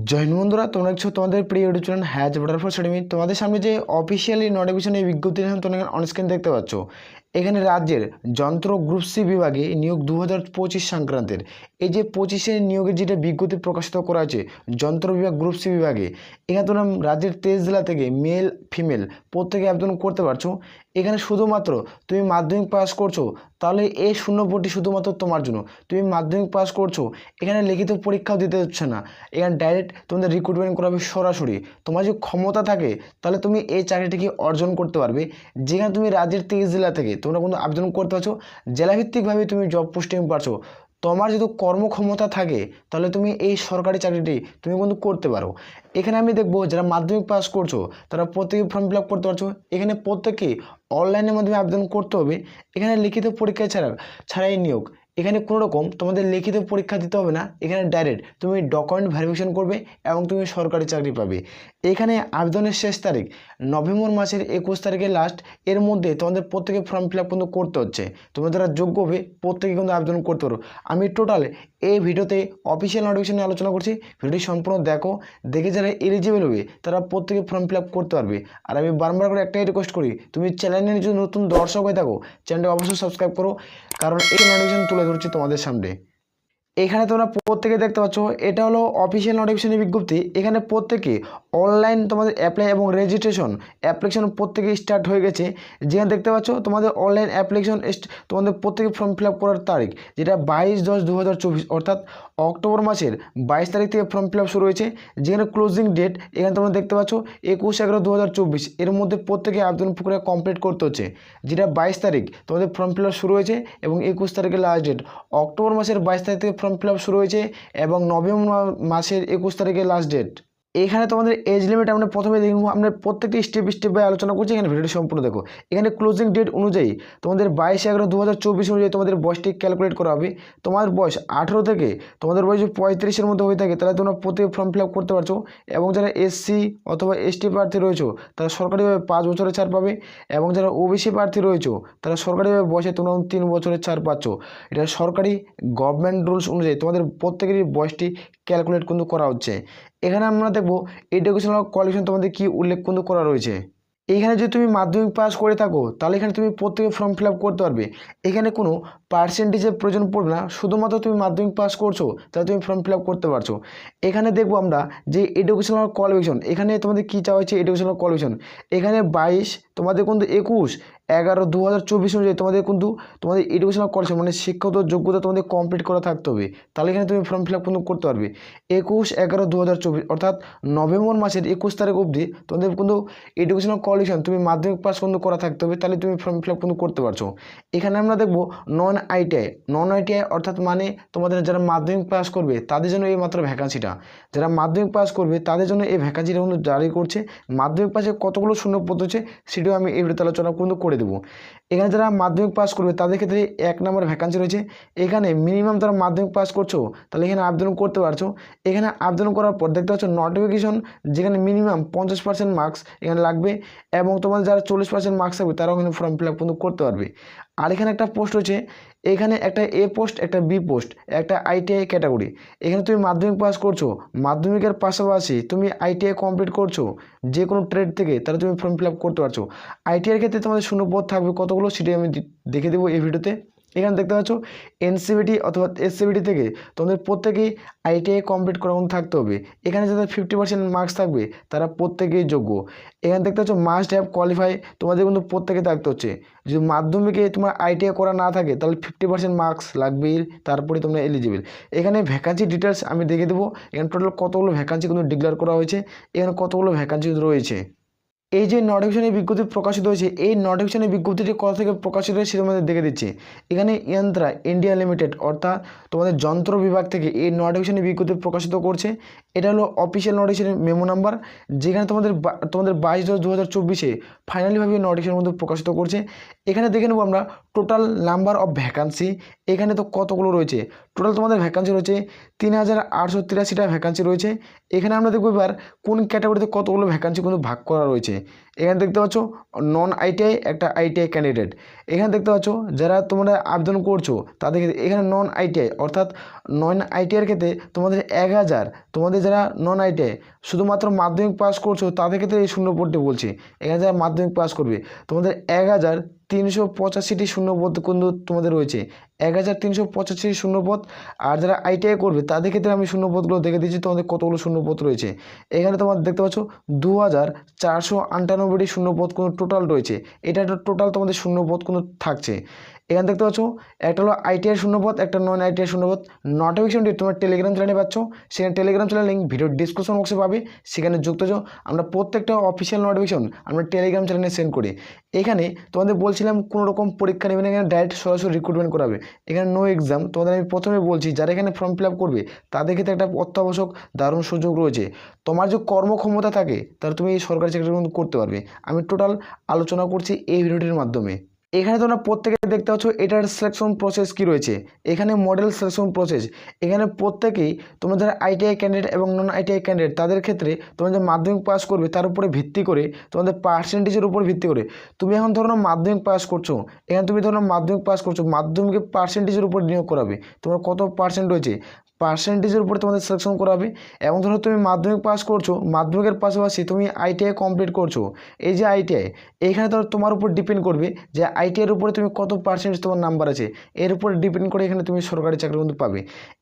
জয় হিন্দ বন্ধুরা, তোমরা দেখছো তোমাদের প্রিয় YouTube channel has butterfly academy. তোমাদের সামনে যে অফিসিয়ালি নোটিফিকেশন এই বিজ্ঞপ্তি তোমরা অনস্ক্রিন দেখতে পাচ্ছ। এখানে রাজ্যের যন্ত্র গ্রুপ সি বিভাগে নিয়োগ 2025 সংক্রান্তের এই যে 25-এর নিয়োগের যেটা বিজ্ঞপ্তি প্রকাশিত করা হয়েছে যন্ত্র বিভাগ গ্রুপ সি বিভাগে, এখানে তোমরা রাজ্যের 23 জেলা থেকে মেল ফিমেল প্রত্যেকে আবেদন করতে পারছো। এখানে শুধুমাত্র তুমি মাধ্যমিক পাস করছো, তাহলে এই শূন্যপদটি শুধুমাত্র তোমার জন্য। তুমি মাধ্যমিক পাস করছো, এখানে লিখিত পরীক্ষাও দিতে হচ্ছে না, এখানে ডাইরেক্ট তোমাদের রিক্রুটমেন্ট করা হবে সরাসরি। তোমার যদি ক্ষমতা থাকে তাহলে তুমি এই চাকরিটিকে অর্জন করতে পারবে। যেখানে তুমি রাজ্যের 23 জেলা থেকে তোমরা কিন্তু আবেদন করতে পারছো, জেলাভিত্তিকভাবে তুমি জব পোস্টিং পাচ্ছ। তোমার যদি কর্মক্ষমতা থাকে তাহলে তুমি এই সরকারি চাকরিটি তুমি কিন্তু করতে পারো। এখানে আমি দেখবো যারা মাধ্যমিক পাস করছো তারা প্রত্যেকে ফর্ম ফিল আপ করতে পারছো। এখানে প্রত্যেকে অনলাইনের মাধ্যমে আবেদন করতে হবে। এখানে লিখিত পরীক্ষা ছাড়াই নিয়োগ। এখানে কোনো রকম তোমাদের লিখিত পরীক্ষা দিতে হবে না, এখানে ডাইরেক্ট তুমি ডকুমেন্ট ভেরিফিকেশন করবে এবং তুমি সরকারি চাকরি পাবে। এখানে আবেদনের শেষ তারিখ নভেম্বর মাসের 21 তারিখে লাস্ট। এর মধ্যে তোমাদের প্রত্যেকে ফর্ম ফিল আপ কিন্তু করতে হচ্ছে। তোমরা যারা যোগ্য হবে প্রত্যেকে কিন্তু আবেদন করতে পারো। আমি টোটাল এই ভিডিওতে অফিসিয়াল নোটিফিকেশন নিয়ে আলোচনা করছি, ভিডিওটি সম্পূর্ণ দেখে যারা এলিজিবল হবে তারা প্রত্যেকে ফর্ম ফিল আপ করতে পারবে। আর আমি বারবার করে একটাই রিকোয়েস্ট করি, তুমি চ্যানেলের যদি নতুন দর্শক হয়ে থাকো চ্যানেলটি অবশ্যই সাবস্ক্রাইব করো, কারণ এই নোটিফিকেশন তুলে ধরছি তোমাদের সামনে। এখানে তোমরা প্রত্যেকে দেখতে পাচ্ছ এটা হলো অফিসিয়াল নোটিফিকেশনের বিজ্ঞপ্তি। এখানে প্রত্যেকে অনলাইন তোমাদের অ্যাপ্লাই এবং রেজিস্ট্রেশন অ্যাপ্লিকেশন প্রত্যেকে স্টার্ট হয়ে গেছে। যেখানে দেখতে পাচ্ছ তোমাদের অনলাইন অ্যাপ্লিকেশন তোমাদের প্রত্যেকে ফর্ম ফিল আপ করার তারিখ যেটা 22/10/2024 অর্থাৎ অক্টোবর মাসের 22 তারিখ থেকে ফর্ম ফিল আপ শুরু হয়েছে। যেখানে ক্লোজিং ডেট এখানে তোমরা দেখতে পাচ্ছ 21/11/2024। এর মধ্যে প্রত্যেকে আবেদন প্রক্রিয়া কমপ্লিট করতে হচ্ছে। যেটা 22 তারিখ তোমাদের ফর্ম ফিল আপ শুরু হয়েছে এবং 21 তারিখে লাস্ট ডেট। অক্টোবর মাসের 22 তারিখ থেকে ফর্ম ফিল আপ শুরু হয়েছে এবং নভেম্বর মাসের 21 তারিখে লাস্ট ডেট। এখানে তোমাদের এজ লিমিট আমরা প্রথমে দেখব, আমরা প্রত্যেকটি স্টেপ বাই আলোচনা করছি। এখানে ভিডিওটি সম্পূর্ণ দেখো। এখানে ক্লোজিং ডেট অনুযায়ী তোমাদের 22/11/2024 অনুযায়ী তোমাদের বয়সটি ক্যালকুলেট করা হবে। তোমার বয়স 18 থেকে তোমাদের বয়স যদি 35-এর মধ্যে হয়ে থাকে তাহলে তোমরা প্রত্যেকে ফর্ম ফিল আপ করতে পারছো। এবং যারা এসসি অথবা এসটি প্রার্থী রয়েছে তারা সরকারিভাবে 5 বছরের ছাড় পাবে। এবং যারা ওবিসি প্রার্থী রয়েছে তারা সরকারিভাবে বয়সে তোমরা 3 বছরের ছাড় পাচ্ছ। এটা সরকারি গভর্নমেন্ট রুলস অনুযায়ী তোমাদের প্রত্যেকেরই বয়সটি ক্যালকুলেট কিন্তু করা হচ্ছে। এখানে আমরা দেখব এডুকেশনাল কোয়ালিফিকেশন তোমাদের কি উল্লেখ কিন্তু করা রয়েছে। এইখানে যদি তুমি মাধ্যমিক পাস করে থাকো তাহলে এখানে তুমি প্রত্যেকে ফর্ম ফিল আপ করতে পারবে। এখানে কোনো পার্সেন্টেজের প্রয়োজন পড়বে না, শুধুমাত্র তুমি মাধ্যমিক পাস করছো তাহলে তুমি ফর্ম ফিল আপ করতে পারছো। এখানে দেখবো আমরা যে এডুকেশনাল কোয়ালিফিকেশন, এখানে তোমাদের কী চাওয়া হয়েছে এডুকেশনাল কোয়ালিফিকেশন। এখানে 22 তোমাদের কিন্তু 21/11/2024 অনুযায়ী তোমাদের কিন্তু তোমাদের এডুকেশনাল কোয়ালিফিকেশন মানে শিক্ষাগত যোগ্যতা তোমাদের কমপ্লিট করা থাকতে হবে, তাহলে এখানে তুমি ফর্ম ফিল আপ কিন্তু করতে পারবে। 21/11/2024 অর্থাৎ নভেম্বর মাসের 21 তারিখ অবধি তোমাদের কিন্তু এডুকেশনাল কোয়ালিফিকেশন তুমি মাধ্যমিক পাস কিন্তু করা থাকতে হবে, তাহলে তুমি ফর্ম ফিল আপ কিন্তু করতে পারছো। এখানে আমরা দেখবো নন আইটিআই অর্থাৎ মানে তোমাদের যারা মাধ্যমিক পাস করবে তাদের জন্য এই মাত্র ভ্যাকান্সিটা। যারা মাধ্যমিক পাস করবে তাদের জন্য এই ভ্যাকান্সিটা কিন্তু জারি করছে। মাধ্যমিক পাশে কতগুলো শূন্য পদ হচ্ছে সেটাও আমি এই ভিডিওতে আলোচনা কিন্তু করে দেবো। এখানে যারা মাধ্যমিক পাস করবে তাদের ক্ষেত্রে 1 নম্বর ভ্যাকান্সি রয়েছে। এখানে মিনিমাম তারা মাধ্যমিক পাস করছো তাহলে এখানে আবেদন করতে পারছো। এখানে আবেদন করার পর দেখতে পাচ্ছ নোটিফিকেশন, যেখানে মিনিমাম 50% মার্কস এখানে লাগবে এবং তোমাদের যারা 40% মার্কস থাকবে তারাও এখানে ফর্ম ফিল আপ কিন্তু করতে পারবে। আর এখানে একটা পোস্ট হচ্ছে, এখানে একটা এ পোস্ট একটা বি পোস্ট একটা আইটিআই ক্যাটাগরি। এখানে তুমি মাধ্যমিক পাস করছো, মাধ্যমিকের পাশাপাশি তুমি আইটিআই কমপ্লিট করছো যে কোনো ট্রেড থেকে, তাহলে তুমি ফর্ম ফিল আপ করতে পারছো। আইটিআইয়ের ক্ষেত্রে তোমাদের শূন্যপদ থাকবে কতগুলো সেটাই আমি দেখে দেবো এই ভিডিওতে। এখানে দেখতে পাচ্ছ এনসিবিটি অথবা এসসিবিটি থেকে তোমাদের প্রত্যেকেই আইটিআই কমপ্লিট করা থাকতে হবে। এখানে যাদের 50% মার্কস থাকবে তারা প্রত্যেকেই যোগ্য। এখানে দেখতে পাচ্ছ মাস্ট হ্যাভ কোয়ালিফাই তোমাদের কিন্তু প্রত্যেকে থাকতে হচ্ছে। যদি মাধ্যমিকে তোমার আইটিআই করা না থাকে তাহলে 50% মার্কস লাগবেই, তারপরে তোমরা এলিজিবল। এখানে ভ্যাকান্সি ডিটেলস আমি দেখে দেবো। এখানে টোটাল কতগুলো ভ্যাকান্সি কিন্তু ডিক্লেয়ার করা হয়েছে, এখানে কতগুলো ভ্যাকান্সি রয়েছে। এই যে নোটিফিকেশনের বিজ্ঞপ্তি প্রকাশিত হয়েছে এই নোটিফিকেশনের বিজ্ঞপ্তিটি কোথা থেকে প্রকাশিত হয়েছে সেটা আমাদের দেখে দিচ্ছি। এখানে ইয়ান্ত্রা ইন্ডিয়া লিমিটেড অর্থাৎ তোমাদের যন্ত্র বিভাগ থেকে এই নোটিফিকেশনের বিজ্ঞপ্তি প্রকাশিত করছে। এটা হলো অফিসিয়াল নোটিফিকেশনের মেমো নাম্বার, যেখানে তোমাদের 22/10/2024 ফাইনালিভাবে নোটিফিকেশনের মধ্যে প্রকাশিত করছে। এখানে দেখে নেব আমরা টোটাল নাম্বার অফ ভ্যাকান্সি। এখানে তো কতগুলো রয়েছে, টোটাল তোমাদের ভ্যাকান্সি রয়েছে 3883টা ভ্যাকান্সি রয়েছে। এখানে আমরা দেখব এবার কোন ক্যাটাগরিতে কতগুলো ভ্যাকান্সি কিন্তু ভাগ করা রয়েছে। এখানে দেখতে পাচ্ছ নন আইটিআই একটা আইটিআই ক্যান্ডিডেট। এখানে দেখতে পাচ্ছ যারা তোমরা আবেদন করছো তাদের ক্ষেত্রে এখানে নন আইটিআই অর্থাৎ নন আইটিআইয়ের ক্ষেত্রে তোমাদের 1000, তোমাদের যারা নন আইটিআই শুধুমাত্র মাধ্যমিক পাস করছো তাদের ক্ষেত্রে এই শূন্যপদটি বলছি। এখানে যারা মাধ্যমিক পাস করবে তোমাদের 1385টি শূন্যপদ কিন্তু তোমাদের রয়েছে, 1385 শূন্যপদ। আর যারা আইটিআই করবে তাদের ক্ষেত্রে আমি শূন্যপদগুলো দেখে দিচ্ছি তোমাদের কতগুলো শূন্যপদ রয়েছে। এখানে তোমার দেখতে পাচ্ছ 2498টি শূন্যপদ কোনো টোটাল রয়েছে। এটা একটা টোটাল তোমাদের শূন্যপদ কোনো থাকছে। এখানে দেখতে পাচ্ছ একটা হলো আইটিআই শূন্যপদ, একটা নন আইটিআই শূন্যপদ। নোটিফিকেশনটি তোমার টেলিগ্রাম চ্যানেলে পাচ্ছ, সেখানে Telegram channel link video description বক্সে পাবে, সেখানে যুক্ত হও। আমরা প্রত্যেকটা অফিসিয়াল নোটিফিকেশন আমরা টেলিগ্রাম চ্যানেলে সেন্ড করি। এখানে তোমাদের বলছিলাম কোনো রকম পরীক্ষা নেবে না, এখানে ডাইরেক্ট সরাসরি রিক্রুটমেন্ট করাবে, এখানে নো এক্সাম। তোমাদের আমি প্রথমে বলছি যারা এখানে ফর্ম ফিল আপ করবে তাদের ক্ষেত্রে একটা অত্যাবশ্যক দারুণ সুযোগ রয়েছে। তোমার যে কর্মক্ষমতা থাকে তাহলে তুমি এই সরকারি চাকরি করতে পারবে। আমি টোটাল আলোচনা করছি এই ভিডিওটির মাধ্যমে। এখানে তোমরা প্রত্যেকে দেখতে পাচ্ছ এটার সিলেকশন প্রসেস কি রয়েছে। এখানে মডেল সিলেকশন প্রসেস, এখানে প্রত্যেকেই তোমরা যারা আইটিআই ক্যান্ডিডেট এবং নন আইটিআই ক্যান্ডিডেট তাদের ক্ষেত্রে তোমরা যে মাধ্যমিক পাস করবে তার উপরে ভিত্তি করে তোমাদের পার্সেন্টেজের উপর ভিত্তি করে তুমি এখন ধরো মাধ্যমিক পাস করছো, এখানে তুমি ধরো মাধ্যমিক পাস করছো, মাধ্যমিকের পার্সেন্টেজের উপর নিয়োগ করাবে, তোমার কত পার্সেন্ট রয়েছে পার্সেন্টেজের উপরে তোমাদের সিলেকশন করাবে। এবং ধরো তুমি মাধ্যমিক পাস করছো, মাধ্যমিকের পাশাপাশি তুমি আইটিআই কমপ্লিট করছো, এই যে আইটিআই এইখানে ধরো তোমার উপর ডিপেন্ড করবে যে আইটিআইয়ের উপরে তুমি কত পার্সেন্টেজ তোমার নাম্বার আছে, এর উপর ডিপেন্ড করে এখানে তুমি সরকারি চাকরি কিন্তু পাবে।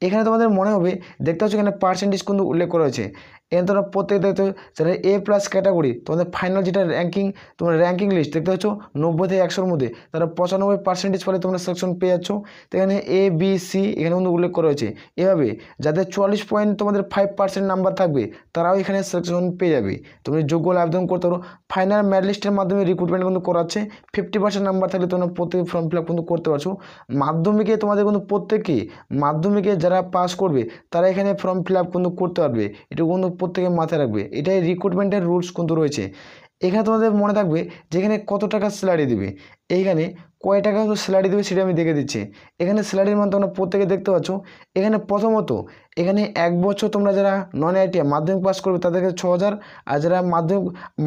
এখানে তোমাদের মনে হবে দেখতে পাচ্ছ এখানে পার্সেন্টেজ কিন্তু উল্লেখ করা হয়েছে। এখানে তোমরা প্রত্যেক দেখতে যারা এ প্লাস ক্যাটাগরি তোমাদের ফাইনাল যেটা র্যাঙ্কিং তোমার র্যাঙ্কিং লিস্ট দেখতে পাচ্ছ 90 থেকে 100-র মধ্যে তারা 95% ফলে তোমরা সিলেকশন পেয়ে যাচ্ছ। তো এখানে এ বি সি এখানে কিন্তু উল্লেখ করা হয়েছে। এভাবে যাদের 44 পয়েন্ট তোমাদের 5% নাম্বার থাকবে তারাও এখানে সিলেকশন পেয়ে যাবে, তুমি যোগ্য হলে আবেদন করতে পারো। ফাইনাল মেরিট লিস্টের মাধ্যমে রিক্রুটমেন্ট কিন্তু করাচ্ছে। 50% নাম্বার থাকলে তোমরা প্রত্যেকে ফর্ম ফিল আপ কিন্তু করতে পারছো। মাধ্যমিকে তোমাদের কিন্তু প্রত্যেকেই মাধ্যমিকে যারা পাস করবে তারা এখানে ফর্ম ফিল আপ কিন্তু করতে পারবে, এটা কিন্তু প্রত্যেকে মাথায় রাখবে, এটাই রিক্রুটমেন্টের রুলস কিন্তু রয়েছে। এখানে তোমাদের মনে থাকবে যেখানে কত টাকা স্যালারি দেবে, এইখানে কয় টাকা স্যালারি দেবে সেটা আমি দেখে দিচ্ছি। এখানে স্যালারির মান তোমরা প্রত্যেকে দেখতে পাচ্ছ। এখানে প্রথমত এখানে 1 বছর তোমরা যারা নন আইটিআই মাধ্যমিক পাস করবে তাদের ক্ষেত্রে 6000, আর যারা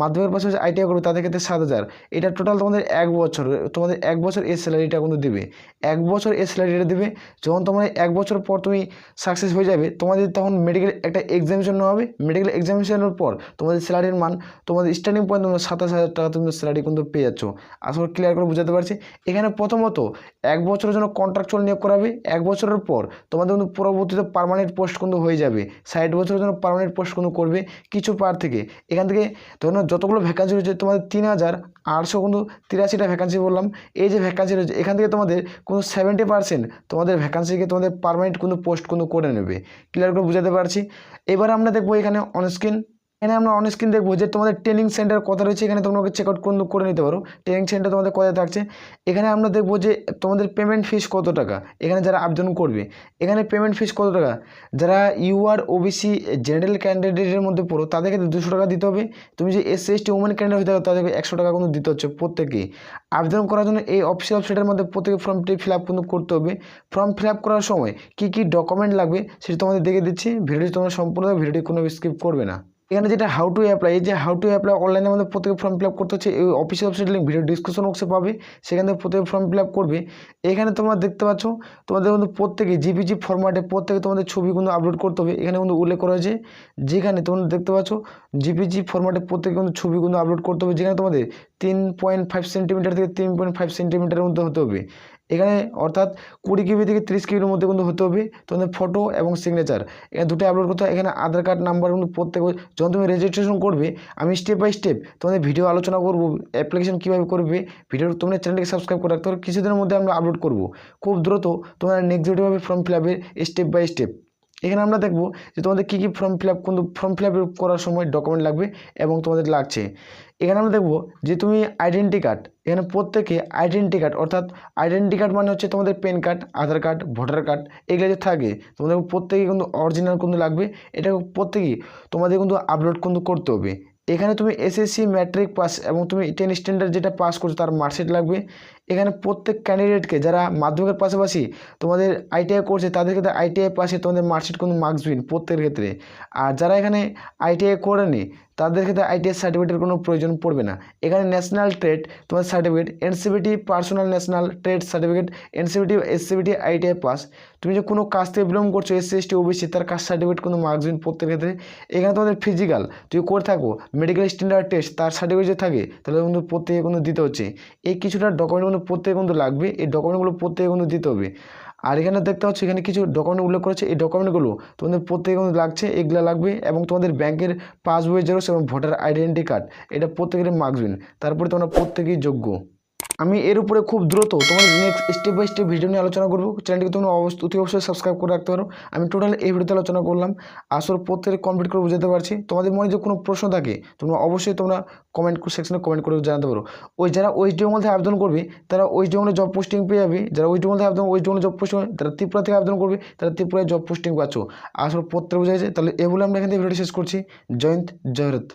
মাধ্যমিকের পাশাপাশি আইটিআই করবে তাদের ক্ষেত্রে 7000। এটা টোটাল তোমাদের 1 বছর, তোমাদের 1 বছর এই স্যালারিটা কিন্তু দেবে, 1 বছর এই স্যালারিটা দেবে। যখন তোমরা 1 বছর পর তুমি সাকসেস হয়ে যাবে তোমাদের তখন মেডিকেল একটা এক্সামিনেশন হবে, মেডিকেল এক্সামিনেশনের পর তোমাদের স্যালারির মান তোমাদের স্টার্টিং পয়েন্ট তোমরা 27000 টাকা তুমি স্যালারি কিন্তু পেয়ে যাচ্ছ। আসলে ক্লিয়ার করে বুঝাতে পারছি। এখানে প্রথমত 1 বছরের জন্য কন্ট্রাকচুয়াল নিয়োগ করাবে, 1 বছরের পর তোমাদের কিন্তু পরবর্তীতে পার্মানেন্ট পোস্ট কিন্তু হয়ে যাবে। 60 বছরের জন্য পার্মানেন্ট পোস্ট কিন্তু করবে কিছু পার থেকে। এখান থেকে ধরুন যতগুলো ভ্যাকান্সি রয়েছে তোমাদের 3883 কিন্তু 83টা ভ্যাকান্সি বললাম। এই যে ভ্যাকান্সি রয়েছে এখান থেকে তোমাদের কোনো 70% তোমাদের ভ্যাকান্সিকে তোমাদের পার্মানেন্ট কিন্তু পোস্ট কিন্তু করে নেবে। ক্লিয়ার করে বুঝাতে পারছি। এবার আমরা দেখবো এখানে অনস্ক্রিন, এখানে আমরা অন স্ক্রিন দেখবো যে তোমাদের ট্রেনিং সেন্টার কথা রয়েছে, এখানে তোমাকে চেক আউট করে নিতে পারো ট্রেনিং সেন্টার তোমাদের কোথায় থাকছে। এখানে আমরা দেখবো যে তোমাদের পেমেন্ট ফিস কত টাকা, এখানে যারা আবেদন করবে এখানে পেমেন্ট ফিস কত টাকা। যারা ইউআর ওবিসি জেনারেল ক্যান্ডিডেটের মধ্যে পড়ো তাদের ক্ষেত্রে 200 টাকা দিতে হবে। তুমি যে এসসি এসটি উমেন ক্যান্ডিডেট হতে হবে তাদেরকে 100 টাকা কিন্তু দিতে হচ্ছে প্রত্যেকেই। আবেদন করার জন্য এই অফিসিয়াল ওয়েবসাইটের মধ্যে প্রত্যেকে ফর্মটি ফিল আপ কিন্তু করতে হবে। ফর্ম ফিল আপ করার সময় কী কী ডকুমেন্ট লাগবে সেটা তোমাদের দেখে দিচ্ছি, ভিডিওটি তোমরা সম্পূর্ণ ভিডিওটি কোনো স্কিপ করবে না। এখানে যেটা হাউ টু অ্যাপ্লাই, এই যে হাউ টু অ্যাপ্লাই অনলাইনের মধ্যে প্রত্যেকে ফর্ম ফিল আপ করতে হচ্ছে, এই official website link video description বক্সে পাবে, সেখান থেকে প্রত্যেকে ফর্ম ফিল আপ করবে। এখানে তোমরা দেখতে পাচ্ছ তোমাদের কিন্তু প্রত্যেকে জিপিজি ফরম্যাটে প্রত্যেকে তোমাদের ছবি কিন্তু আপলোড করতে হবে। এখানে কিন্তু উল্লেখ করা হয়েছে যেখানে তোমরা দেখতে পাচ্ছ জিপিজি ফরম্যাটে প্রত্যেকে কিন্তু ছবি কিন্তু আপলোড করতে হবে, যেখানে তোমাদের 3.5 সেন্টিমিটার থেকে 3.5 সেন্টিমিটারের মধ্যে হতে হবে। এখানে অর্থাৎ 20 কেবি থেকে 30 কেবির মধ্যে কিন্তু হতে হবে তোমাদের ফটো এবং সিগনেচার, এখানে দুটো আপলোড করতে হয়। এখানে আধার কার্ড নাম্বার কিন্তু প্রত্যেক যখন তুমি রেজিস্ট্রেশন করবে আমি স্টেপ বাই স্টেপ তোমাদের ভিডিও আলোচনা করব, অ্যাপ্লিকেশন কীভাবে করবে ভিডিও তোমরা চ্যানেলকে সাবস্ক্রাইব করে রাখতে হবে। কিছুদিনের মধ্যে আমরা আপলোড করব, খুব দ্রুত তোমরা নেক্সট ভিডিওভাবে ফর্ম ফিল আপের স্টেপ বাই স্টেপ। এখানে আমরা দেখব যে তোমাদের কী কী ফর্ম ফিল আপ কিন্তু ফর্ম ফিল আপ করার সময় ডকুমেন্ট লাগবে এবং তোমাদের লাগছে। এখানে আমরা দেখব যে তুমি আইডেন্টি কার্ড, এখানে প্রত্যেকে আইডেন্টি কার্ড অর্থাৎ আইডেন্টি কার্ড মানে হচ্ছে তোমাদের প্যান কার্ড, আধার কার্ড, ভোটার কার্ড এগুলো যে থাকে তোমাদের প্রত্যেকে কিন্তু অরিজিনাল কিন্তু লাগবে। এটা প্রত্যেকেই তোমাদের কিন্তু আপলোড কিন্তু করতে হবে। এখানে তুমি এসএসসি ম্যাট্রিক পাস এবং তুমি 10 স্ট্যান্ডার্ড যেটা পাস করছো তার মার্কশিট লাগবে। এখানে প্রত্যেক ক্যান্ডিডেটকে যারা মাধ্যমিকের পাশাপাশি তোমাদের আইটিআই করছে তাদের ক্ষেত্রে আইটিআই পাশে তোমাদের মার্কশিট কিন্তু মার্কসবিহীন প্রত্যেকের ক্ষেত্রে। আর যারা এখানে আইটিআই করেনি তাদের ক্ষেত্রে আইটিআই সার্টিফিকেটের কোনো প্রয়োজন পড়বে না। এখানে ন্যাশনাল ট্রেড তোমার certificate, NCVT personal national trade certificate, NCVT SCBT ITI pass, তুমি যে কোনো কাজ থেকে বিলং করছো এসসি এসটি ওবিসি তার কাস্ট সার্টিফিকেট কিন্তু মার্কসবিহীন প্রত্যেকের ক্ষেত্রে। এখানে তোমাদের ফিজিক্যাল যদি করে থাকো মেডিকেল স্ট্যান্ডার্ড টেস্ট তার সার্টিফিকেট যদি থাকে তাহলে কিন্তু প্রত্যেকে কিন্তু দিতে হচ্ছে। এই কিছুটা ডকুমেন্ট কিন্তু প্রত্যেকে কিন্তু লাগবে, এই ডকুমেন্টগুলো প্রত্যেকে কিন্তু দিতে হবে। আর এখানে দেখতে পাচ্ছ এখানে কিছু ডকুমেন্ট উল্লেখ করেছে, এই ডকুমেন্টগুলো তোমাদের প্রত্যেকে কিন্তু লাগছে, এগুলো লাগবে। এবং তোমাদের ব্যাংকের পাসবই জেরক্স এবং ভোটার আইডেন্টি কার্ড এটা প্রত্যেকেরই মার্কসবিহীন, তারপরে তোমরা প্রত্যেকেই যোগ্য। আমি এর উপরে খুব দ্রুত তোমার next step by step video নিয়ে আলোচনা করবো। চ্যানেলটিকে তোমরা অবশ্যই সাবস্ক্রাইব করে রাখতে পারো। আমি টোটাল এই ভিডিওতে আলোচনা করলাম, আসলে প্রত্যেকে কমপ্লিট করে বুঝাতে পারছি। তোমাদের মনে যে কোনো প্রশ্ন থাকে তোমরা অবশ্যই তোমরা কমেন্ট সেকশনে কমেন্ট করে জানাতে পারো। যারা ওয়েস্টবেঙ্গল মধ্যে আবেদন করবে তারা ওয়েস্টবেঙ্গলে জব পোস্টিং পেয়ে যাবে, যারা ওয়েস্টবেঙ্গল থেকে ওয়েস্টবেঙ্গলে জব পোস্টিং, যারা ত্রিপুরা থেকে আবেদন করবে তারা ত্রিপুরায় জব পোস্টিং পাচ্ছ। আসলে প্রত্যেক বোঝা যাচ্ছে। তাহলে এগুলো আমরা এখান থেকে ভিডিওটি শেষ করছি। জয় হিন্দ, জয় ভারত।